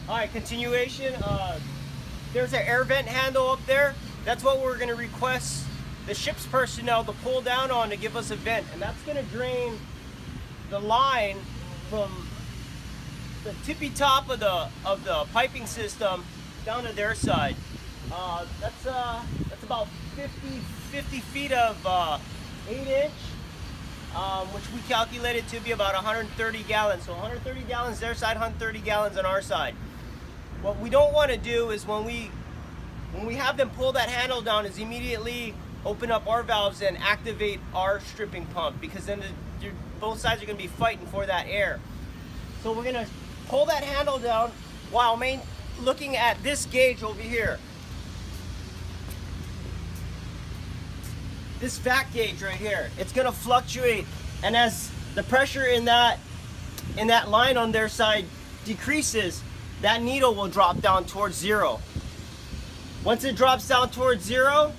All right, continuation. There's an air vent handle up there. That's what we're going to request the ship's personnel to pull down on to give us a vent, and that's going to drain the line from the tippy top of the piping system down to their side. That's about 50 feet of 8-inch, which we calculated to be about 130 gallons. So 130 gallons their side, 130 gallons on our side. What we don't want to do is when we have them pull that handle down is immediately open up our valves and activate our stripping pump, because then both sides are going to be fighting for that air. So we're going to pull that handle down while looking at this gauge over here. This vac gauge right here. It's going to fluctuate, and as the pressure in that line on their side decreases, that needle will drop down towards zero. Once it drops down towards zero,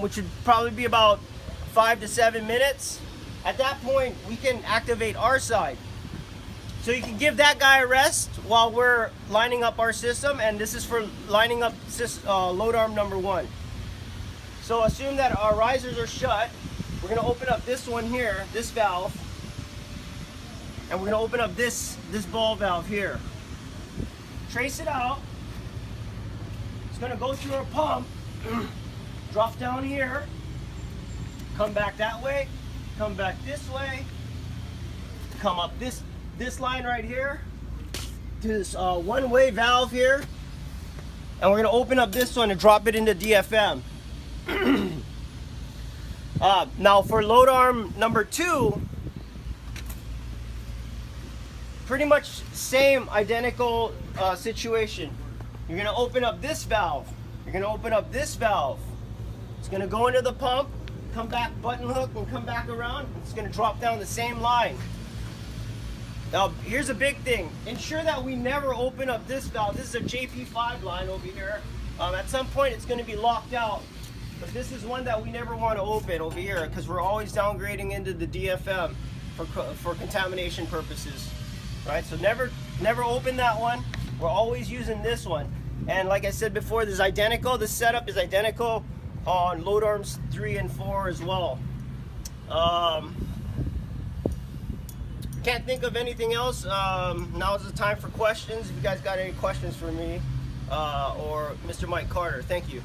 which would probably be about 5 to 7 minutes, at that point we can activate our side. So you can give that guy a rest while we're lining up our system, and this is for lining up load arm number 1. So assume that our risers are shut. We're going to open up this one here, this valve, and we're going to open up this ball valve here. Trace it out. It's going to go through our pump, drop down here, come back that way, come back this way, come up this line right here to this one-way valve here, and we're going to open up this one and drop it into DFM. Now for load arm number 2, pretty much same identical situation. You're going to open up this valve. You're going to open up this valve. It's going to go into the pump, come back button hook, and come back around. It's going to drop down the same line. Now, here's a big thing. Ensure that we never open up this valve. This is a JP5 line over here. At some point, it's going to be locked out. But this is one that we never want to open over here, because we're always downgrading into the DFM for contamination purposes. Right? So never open that one. We're always using this one. And like I said before, this is identical. This setup is identical on load arms 3 and 4 as well. Can't think of anything else. Now is the time for questions. If you guys got any questions for me or Mr. Mike Carter. Thank you.